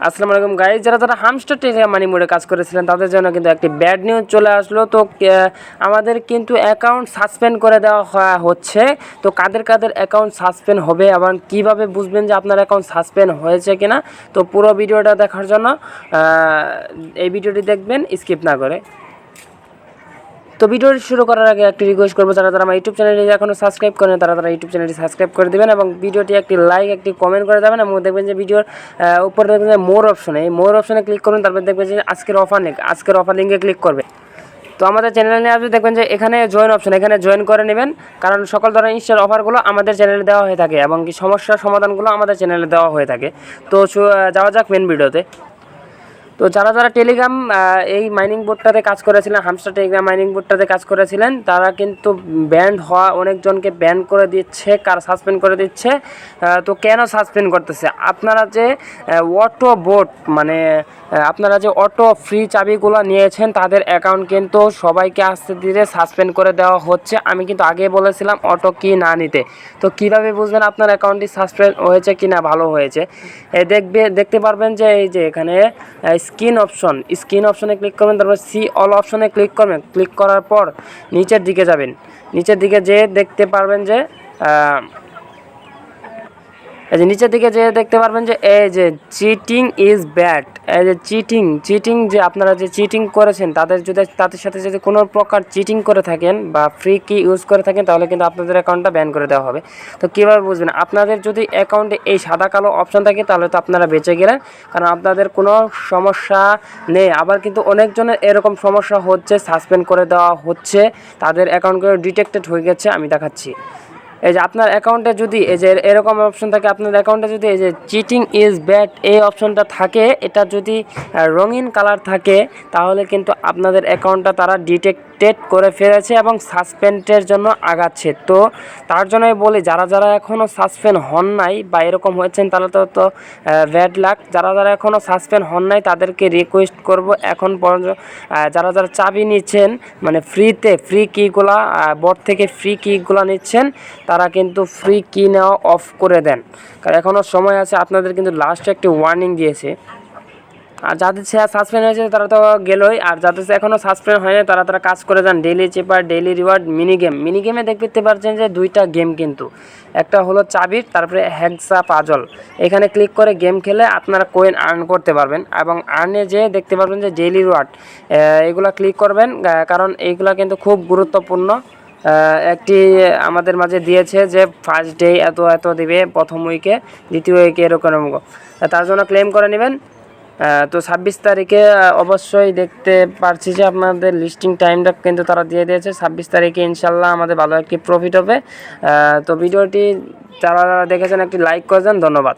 আসসালামু আলাইকুম গাইস, যারা হামস্টার টেলিগ্রাম মানি মোডে কাজ করেছিলেন তাদের জন্য কিন্তু একটি ব্যাড নিউজ চলে আসলো। তো আমাদের কিন্তু অ্যাকাউন্ট সাসপেন্ড করে দেওয়া হচ্ছে। তো কাদের কাদের অ্যাকাউন্ট সাসপেন্ড হবে এবং কিভাবে বুঝবেন যে আপনার অ্যাকাউন্ট সাসপেন্ড হয়েছে কিনা, তো পুরো ভিডিওটা দেখার জন্য এই ভিডিওটি দেখবেন স্কিপ না করে। তো ভিডিওটি শুরু করার আগে একটি রিকোয়েস্ট করবো, যারা আমার ইউটিউব চ্যানেলটি এখনও সাবস্ক্রাইব করেন তারা ইউটিউব চ্যানেলটি সাবস্ক্রাইব করে দেবেন এবং ভিডিওটি একটি লাইক একটি কমেন্ট করে দেবেন এবং দেখবেন যে ভিডিওর উপরে দেখবেন যে মোর অপশনে, এই মোর অপশনে ক্লিক করুন। তারপর দেখবেন যে আজকের অফার লিঙ্কে ক্লিক করবে। তো আমাদের চ্যানেলে নিয়ে আসবে, দেখবেন যে এখানে জয়েন অপশন, এখানে জয়েন করে নেবেন, কারণ সকল ধরনের ইনস্টার অফারগুলো আমাদের চ্যানেলে দেওয়া হয়ে থাকে এবং কি সমস্যার সমাধানগুলো আমাদের চ্যানেলে দেওয়া হয়ে থাকে। তো যাওয়া যাক মেন ভিডিওতে। তো যারা টেলিগ্রাম এই মাইনিং বোর্ডটাতে কাজ করেছিলেন, হামস্টার টেলিগ্রাম মাইনিং বোর্ডটাতে কাজ করেছিলেন, তারা কিন্তু ব্যান্ড হওয়া অনেকজনকে ব্যান করে দিচ্ছে, সাসপেন্ড করে দিচ্ছে। তো কেন সাসপেন্ড করতেছে? আপনারা যে অটো বোট মানে আপনারা যে অটো ফ্রি চাবিগুলো নিয়েছেন তাদের অ্যাকাউন্ট কিন্তু সবাইকে আস্তে ধীরে সাসপেন্ড করে দেওয়া হচ্ছে। আমি কিন্তু আগে বলেছিলাম অটো কি না নিতে। তো কিভাবে বুঝবেন আপনার অ্যাকাউন্টটি সাসপেন্ড হয়েছে কি না, ভালো হয়েছে? দেখতে পারবেন যে এই যে এখানে স্ক্রিন অপশনে ক্লিক করবেন, তারপর সি অল অপশনে ক্লিক করবেন। ক্লিক করার পর নিচের দিকে যাবেন, নিচের দিকে যেয়ে দেখতে পারবেন যে এই যে নিচের দিকে যেয়ে দেখতে পারবেন যে এই যে চিটিং ইজ ব্যাড। এই যে চিটিং যে আপনারা যে চিটিং করেছেন তাদের সাথে যদি কোনো প্রকার চিটিং করে থাকেন বা ফ্রি কি ইউজ করে থাকেন তাহলে কিন্তু আপনাদের অ্যাকাউন্টটা ব্যান করে দেওয়া হবে। তো কীভাবে বুঝবেন? আপনাদের যদি অ্যাকাউন্টে এই সাদা কালো অপশন থাকে তাহলে তো আপনারা বেঁচে গেলেন, কারণ আপনাদের কোনো সমস্যা নেই। আবার কিন্তু অনেকজনের এরকম সমস্যা হচ্ছে, সাসপেন্ড করে দেওয়া হচ্ছে, তাদের অ্যাকাউন্টগুলো ডিটেক্টেড হয়ে গেছে। আমি দেখাচ্ছি। এই যে আপনার অ্যাকাউন্টে যদি এই যে এরকম অপশন থাকে, আপনার অ্যাকাউন্টে যদি এই যে চিটিং ইজ ব্যাড এই অপশনটা থাকে, এটা যদি রঙিন কালার থাকে তাহলে কিন্তু আপনাদের অ্যাকাউন্টটা তারা ডিটেক্টেড করে ফেলেছে এবং সাসপেন্ডের জন্য আগাচ্ছে। তো তার জন্যই বলি, যারা এখনও সাসপেন্ড হন নাই বা এরকম হয়েছেন তাহলে তো ব্যাড লাক। যারা এখনও সাসপেন্ড হন নাই তাদেরকে রিকোয়েস্ট করব, এখন পর্যন্ত যারা চাবি নিচ্ছেন মানে ফ্রি কিগুলা বোর্ড থেকে ফ্রি কিগুলা নিচ্ছেন, তারা কিন্তু ফ্রি কি নেওয়া অফ করে দেন, কারণ এখনও সময় আছে। আপনাদের কিন্তু লাস্টে একটি ওয়ার্নিং দিয়েছে। আর যাদের সাসপেন্ড হয়েছে তারা তো গেলই, আর যাদের এখনও সাসপেন্ড হয়নি তারা কাজ করে যান। ডেইলি চেপার, ডেইলি রিওয়ার্ড, মিনিগেমে দেখতে পাচ্ছেন যে দুইটা গেম কিন্তু, একটা হলো চাবির, তারপরে হ্যাক্সা পাজল। এখানে ক্লিক করে গেম খেলে আপনারা কয়েন আর্ন করতে পারবেন এবং আর্নে যে দেখতে পারবেন যে ডেইলি রিওয়ার্ড, এগুলা ক্লিক করবেন, কারণ এইগুলা কিন্তু খুব গুরুত্বপূর্ণ। একটি আমাদের মাঝে দিয়েছে যে ফার্স্ট ডে এত দিবে, প্রথম উইকে, দ্বিতীয় উইকে এরকম, তার জন্য ক্লেম করে নেবেন। তো 26 তারিখে অবশ্যই দেখতে পারছি যে আপনাদের লিস্টিং টাইমটা কিন্তু তারা দিয়ে দিয়েছে। 26 তারিখে ইনশাল্লাহ আমাদের ভালো একটি প্রফিট হবে। তো ভিডিওটি যারা দেখেছেন একটি লাইক করে দেন, ধন্যবাদ।